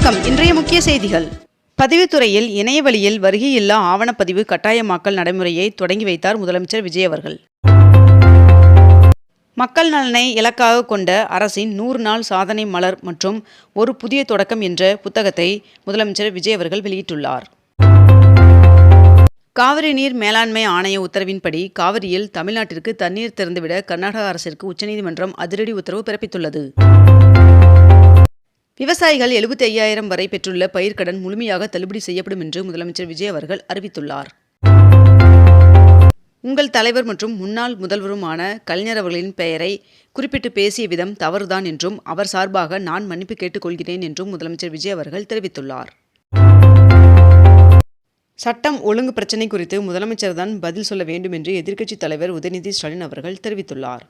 வணக்கம். இன்றைய முக்கிய செய்திகள். பதிவுத்துறையில் இணைய வழியில் வருகையில்லா ஆவணப்பதிவு கட்டாயமாக்கல் நடைமுறையை தொடங்கி வைத்தார் முதலமைச்சர் விஜய் அவர்கள். மக்கள் நலனை இலக்காக கொண்ட அரசின் 100 நாள் சாதனை மலர் மற்றும் ஒரு புதிய தொடக்கம் என்ற புத்தகத்தை முதலமைச்சர் விஜய் அவர்கள் வெளியிட்டுள்ளார். காவிரி நீர் மேலாண்மை ஆணைய உத்தரவின்படி காவிரியில் தமிழ்நாட்டிற்கு தண்ணீர் திறந்துவிட கர்நாடக அரசிற்கு உச்சநீதிமன்றம் அதிரடி உத்தரவு பிறப்பித்துள்ளது. விவசாயிகள் 75,000 வரை பெற்றுள்ள பயிர்க்கடன் முழுமையாக தள்ளுபடி செய்யப்படும் என்று முதலமைச்சர் விஜய் அவர்கள் அறிவித்துள்ளார். உங்கள் தலைவர் மற்றும் முன்னாள் முதல்வருமான கலைஞர் அவர்களின் பெயரை குறிப்பிட்டு பேசிய விதம் தவறுதான் என்றும் அவர் சார்பாக நான் மன்னிப்பு கேட்டுக்கொள்கிறேன் என்றும் முதலமைச்சர் விஜய் அவர்கள் தெரிவித்துள்ளார். சட்டம் ஒழுங்கு பிரச்சினை குறித்து முதலமைச்சர் தான் பதில் சொல்ல வேண்டும் என்று எதிர்க்கட்சித் தலைவர் உதயநிதி ஸ்டாலின் அவர்கள் தெரிவித்துள்ளார்.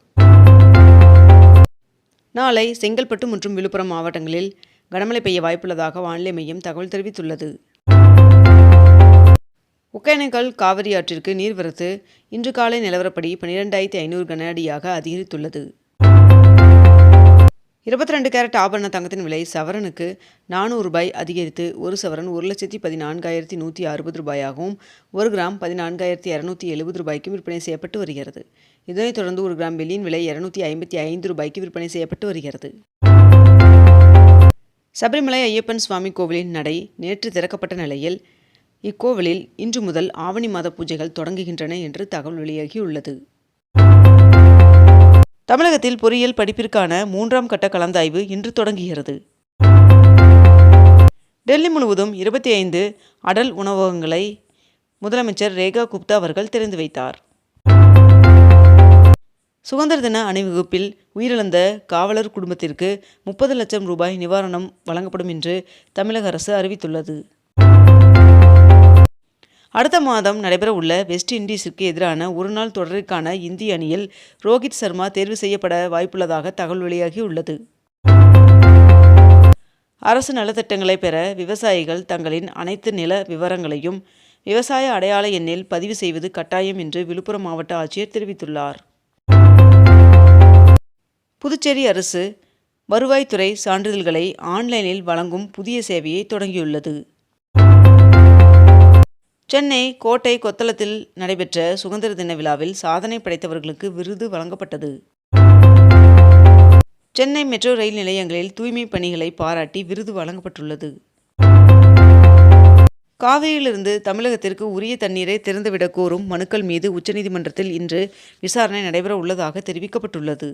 நாளை செங்கல்பட்டு மற்றும் விழுப்புரம் மாவட்டங்களில் கனமழை பெய்ய வாய்ப்புள்ளதாக வானிலை மையம் தகவல் தெரிவித்துள்ளது. ஒகேனக்கல் காவிரி ஆற்றிற்கு நீர்வரத்து இன்று காலை நிலவரப்படி 12,500 கன அடியாக அதிகரித்துள்ளது. 22 கேரட் ஆபரண தங்கத்தின் விலை சவரனுக்கு ₹400 அதிகரித்து ஒரு சவரன் 1,14,160 ரூபாயாகவும் 1 கிராம் 14,270 ரூபாய்க்கும் விற்பனை செய்யப்பட்டு வருகிறது. இதனைத் தொடர்ந்து 1 கிராம் வெள்ளியின் விலை ₹255 விற்பனை செய்யப்பட்டு வருகிறது. சபரிமலை ஐயப்பன் சுவாமி கோவிலின் நடை நேற்று திறக்கப்பட்ட நிலையில் இக்கோவிலில் இன்று முதல் ஆவணி மாத பூஜைகள் தொடங்குகின்றன என்று தகவல் வெளியாகியுள்ளது. தமிழகத்தில் பொறியியல் படிப்பிற்கான 3ஆம் கட்ட கலந்தாய்வு இன்று தொடங்குகிறது. டெல்லி முழுவதும் 25 அடல் உணவகங்களை முதலமைச்சர் ரேகா குப்தா அவர்கள் திறந்து வைத்தார். சுதந்திர தின அணிவகுப்பில் உயிரிழந்த காவலர் குடும்பத்திற்கு 30 லட்சம் ரூபாய் நிவாரணம் வழங்கப்படும் என்று தமிழக அரசு அறிவித்துள்ளது. அடுத்த மாதம் நடைபெறவுள்ள வெஸ்ட் இண்டீஸிற்கு எதிரான ஒருநாள் தொடரிற்கான இந்திய அணியில் ரோஹித் சர்மா தேர்வு செய்யப்பட வாய்ப்புள்ளதாக தகவல் வெளியாகியுள்ளது. அரசு நலத்திட்டங்களை பெற விவசாயிகள் தங்களின் அனைத்து நில விவரங்களையும் விவசாய அடையாள எண்ணில் பதிவு செய்வது கட்டாயம் என்று விழுப்புரம் மாவட்ட ஆட்சியர் தெரிவித்துள்ளார். புதுச்சேரி அரசு வருவாய்த்துறை சான்றிதழ்களை ஆன்லைனில் வழங்கும் புதிய சேவையை தொடங்கியுள்ளது. சென்னை கோட்டை கொத்தளத்தில் நடைபெற்ற சுதந்திர தின விழாவில் சாதனை படைத்தவர்களுக்கு விருது வழங்கப்பட்டது. சென்னை மெட்ரோ ரயில் நிலையங்களில் தூய்மை பணிகளை பாராட்டி விருது வழங்கப்பட்டுள்ளது. காவிரியிலிருந்து தமிழகத்திற்கு உரிய தண்ணீரை திறந்துவிடக் கோரும் மனுக்கள் மீது உச்சநீதிமன்றத்தில் இன்று விசாரணை நடைபெற உள்ளதாக தெரிவிக்கப்பட்டுள்ளது.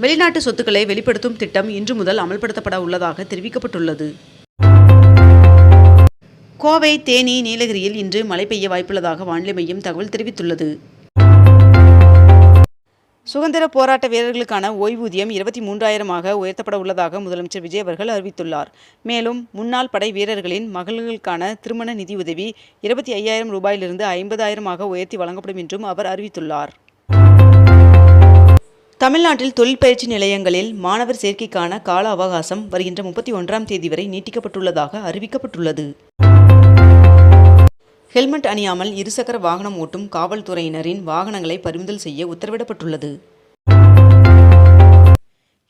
வெளிநாட்டு சொத்துக்களை வெளிப்படுத்தும் திட்டம் இன்று முதல் அமல்படுத்தப்பட உள்ளதாக தெரிவிக்கப்பட்டுள்ளது. கோவை, தேனி, நீலகிரியில் இன்று மழை பெய்ய வாய்ப்புள்ளதாக வானிலை மையம் தகவல் தெரிவித்துள்ளது. சுதந்திர போராட்ட வீரர்களுக்கான ஓய்வூதியம் 23,000 உயர்த்தப்பட உள்ளதாக முதலமைச்சர் விஜய் அவர்கள் அறிவித்துள்ளார். மேலும் முன்னாள் படை வீரர்களின் மகள்களுக்கான திருமண நிதியுதவி 25,000 ரூபாயிலிருந்து 50,000 உயர்த்தி வழங்கப்படும் என்றும் அவர் அறிவித்துள்ளார். தமிழ்நாட்டில் தொழில் பயிற்சி நிலையங்களில் மாணவர் சேர்க்கைக்கான கால அவகாசம் வருகின்ற 31ஆம் தேதி வரை நீட்டிக்கப்பட்டுள்ளதாக அறிவிக்கப்பட்டுள்ளது. ஹெல்மெட் அணியாமல் இருசக்கர வாகனம் ஓட்டும் காவல்துறையினரின் வாகனங்களை பறிமுதல் செய்ய உத்தரவிடப்பட்டுள்ளது.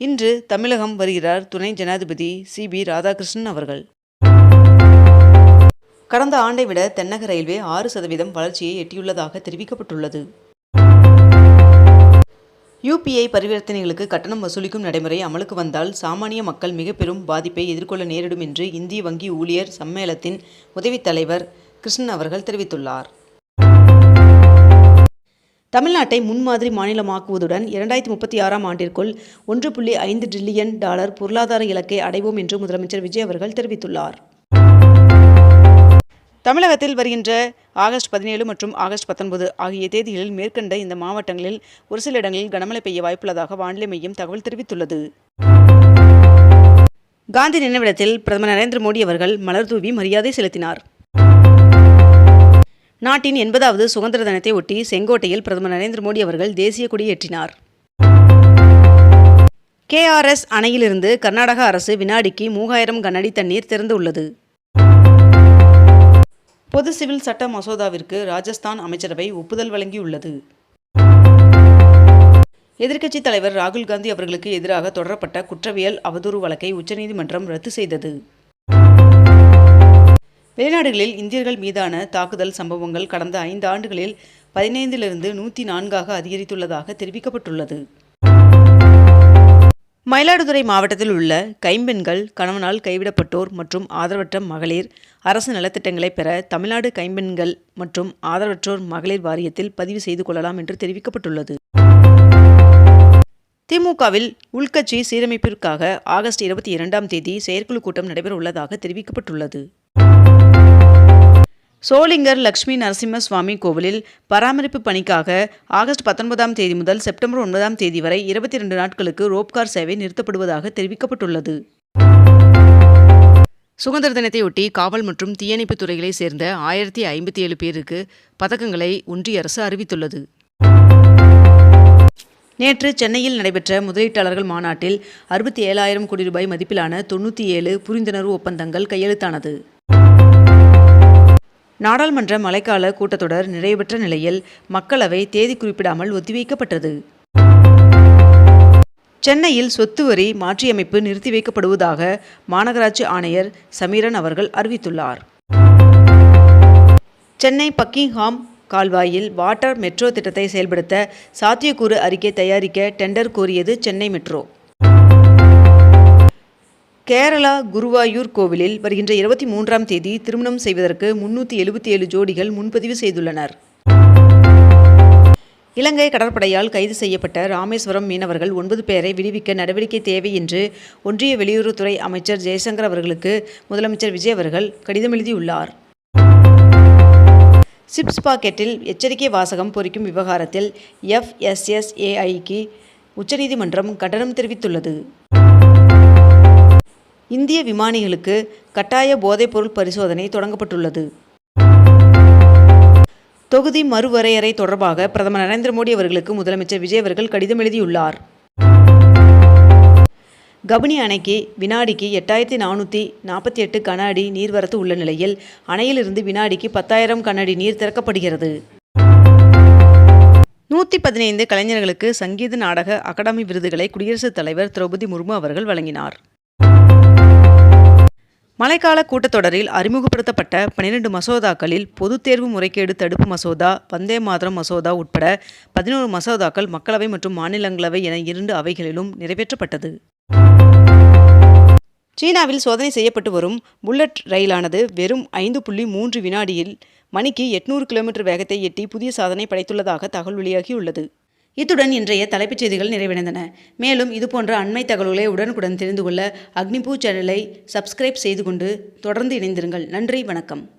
இன்று தமிழகம் வருகிறார் துணை ஜனாதிபதி CB ராதாகிருஷ்ணன் அவர்கள். கடந்த ஆண்டை விட தென்னக ரயில்வே 6% வளர்ச்சியை எட்டியுள்ளதாக தெரிவிக்கப்பட்டுள்ளது. UPI பரிவர்த்தனைகளுக்கு கட்டணம் வசூலிக்கும் நடைமுறை அமலுக்கு வந்தால் சாமானிய மக்கள் மிக பெரும் பாதிப்பை எதிர்கொள்ள நேரிடும் என்று இந்திய வங்கி ஊழியர் சம்மேளனத்தின் உதவித் தலைவர் கிருஷ்ணன் அவர்கள் தெரிவித்துள்ளார். தமிழ்நாட்டை முன்மாதிரி மாநிலமாக்குவதுடன் 2036ஆம் ஆண்டிற்குள் $1.5 டிரில்லியன் பொருளாதார இலக்கை அடைவோம் என்று முதலமைச்சர் விஜய் அவர்கள் தெரிவித்துள்ளார். தமிழகத்தில் வருகின்ற ஆகஸ்ட் 17 மற்றும் ஆகஸ்ட் 19 ஆகிய தேதிகளில் மேற்கண்ட இந்த மாவட்டங்களில் ஒரு சில இடங்களில் கனமழை பெய்ய வாய்ப்புள்ளதாக வானிலை மையம் தகவல் தெரிவித்துள்ளது. காந்தி நினைவிடத்தில் பிரதமர் நரேந்திர மோடி அவர்கள் மலர் தூவி மரியாதை செலுத்தினார். நாட்டின் 80வது சுதந்திர தினத்தை ஒட்டி செங்கோட்டையில் பிரதமர் நரேந்திர மோடி அவர்கள் தேசிய கொடி ஏற்றினார். KRS அணையிலிருந்து கர்நாடக அரசு வினாடிக்கு 3000 கன அடி தண்ணீர் திறந்துள்ளது. பொது சிவில் சட்ட மசோதாவிற்கு ராஜஸ்தான் அமைச்சரவை ஒப்புதல் வழங்கியுள்ளது. எதிர்க்கட்சித் தலைவர் ராகுல் காந்தி அவர்களுக்கு எதிராக தொடரப்பட்ட குற்றவியல் அவதூறு வழக்கை உச்சநீதிமன்றம் ரத்து செய்தது. வெளிநாடுகளில் இந்தியர்கள் மீதான தாக்குதல் சம்பவங்கள் கடந்த 5 ஆண்டுகளில் 15லிருந்து 104ஆக அதிகரித்துள்ளதாக தெரிவிக்கப்பட்டுள்ளது. மயிலாடுதுறை மாவட்டத்தில் உள்ள கைம்பெண்கள், கணவனால் கைவிடப்பட்டோர் மற்றும் ஆதரவற்ற மகளிர் அரசு நலத்திட்டங்களை பெற தமிழ்நாடு கைம்பெண்கள் மற்றும் ஆதரவற்றோர் மகளிர் வாரியத்தில் பதிவு செய்து கொள்ளலாம் என்று தெரிவிக்கப்பட்டுள்ளது. திமுகவில் உள்கட்சி சீரமைப்பிற்காக ஆகஸ்ட் 22ஆம் தேதி செயற்குழு கூட்டம் நடைபெற உள்ளதாக தெரிவிக்கப்பட்டுள்ளது. சோளிங்கர் லட்சுமி நரசிம்ம சுவாமி கோவிலில் பராமரிப்பு பணிக்காக ஆகஸ்ட் 19ஆம் தேதி முதல் செப்டம்பர் 9ஆம் தேதி வரை 22 நாட்களுக்கு ரோப்கார் சேவை நிறுத்தப்படுவதாக தெரிவிக்கப்பட்டுள்ளது. சுதந்திர தினத்தையொட்டி காவல் மற்றும் தீயணைப்பு துறைகளை சேர்ந்த 1057 பேருக்கு பதக்கங்களை ஒன்றிய அரசு அறிவித்துள்ளது. நேற்று சென்னையில் நடைபெற்ற முதலீட்டாளர்கள் மாநாட்டில் 67,000 கோடி ரூபாய் மதிப்பிலான 97 புரிந்துணர்வு ஒப்பந்தங்கள் கையெழுத்தானது. நாடாளுமன்ற மழைக்கால கூட்டத்தொடர் நிறைவு பெற்ற நிலையில் மக்களவை தேதி குறிப்பிடாமல் ஒத்திவைக்கப்பட்டது. சென்னையில் சொத்து வரி மாற்றியமைப்பு நிறுத்தி வைக்கப்படுவதாக மாநகராட்சி ஆணையர் சமீரன் அவர்கள் அறிவித்துள்ளார். சென்னை பக்கிங்ஹாம் கால்வாயில் வாட்டர் மெட்ரோ திட்டத்தை செயல்படுத்த சாத்தியக்கூறு அறிக்கை தயாரிக்க டெண்டர் கோரியது சென்னை மெட்ரோ. கேரளா குருவாயூர் கோவிலில் வருகின்ற 23ஆம் தேதி திருமணம் செய்வதற்கு 377 ஜோடிகள் முன்பதிவு செய்துள்ளனர். இலங்கை கடற்படையால் கைது செய்யப்பட்ட ராமேஸ்வரம் மீனவர்கள் 9 பேரை விடுவிக்க நடவடிக்கை தேவை என்று ஒன்றிய வெளியுறவுத்துறை அமைச்சர் ஜெய்சங்கர் அவர்களுக்கு முதலமைச்சர் விஜய் அவர்கள் கடிதம் எழுதியுள்ளார். சிப்ஸ் பாக்கெட்டில் எச்சரிக்கை வாசகம் பொறிக்கும் விவகாரத்தில் FSSAIக்கு உச்சநீதிமன்றம் கண்டனம் தெரிவித்துள்ளது. இந்திய விமானிகளுக்கு கட்டாய போதைப்பொருள் பரிசோதனை தொடங்கப்பட்டுள்ளது. தொகுதி மறுவரையறை தொடர்பாக பிரதமர் நரேந்திர மோடி அவர்களுக்கு முதலமைச்சர் விஜய் அவர்கள் கடிதம் எழுதியுள்ளார். கபினி அணைக்கு வினாடிக்கு 8448 கன அடி நீர்வரத்து உள்ள நிலையில் அணையிலிருந்து வினாடிக்கு 10,000 கன அடி நீர் திறக்கப்படுகிறது. 115 கலைஞர்களுக்கு சங்கீத நாடக அகாடமி விருதுகளை குடியரசுத் தலைவர் திரௌபதி முர்மு அவர்கள் வழங்கினார். மழைக்கால கூட்டத்தொடரில் அறிமுகப்படுத்தப்பட்ட 12 மசோதாக்களில் பொதுத் தேர்வு முறைகேடு தடுப்பு மசோதா, வந்தே மாதரம் மசோதா உட்பட 11 மசோதாக்கள் மக்களவை மற்றும் மாநிலங்களவை என 2 அவைகளிலும் நிறைவேற்றப்பட்டது. சீனாவில் சோதனை செய்யப்பட்டு வரும் புல்லட் ரயிலானது வெறும் 5.3 வினாடியில் மணிக்கு 800 கிலோமீட்டர் வேகத்தை எட்டி புதிய சாதனை படைத்துள்ளதாக தகவல் வெளியாகியுள்ளது. இத்துடன் இன்றைய தலைப்புச் செய்திகள் நிறைவடைந்தன. மேலும் இதுபோன்ற அண்மை தகவல்களை உடனுக்குடன் தெரிந்து கொள்ள அக்னிபூ சேனலை சப்ஸ்கிரைப் செய்து கொண்டு தொடர்ந்து இணைந்திருங்கள். நன்றி, வணக்கம்.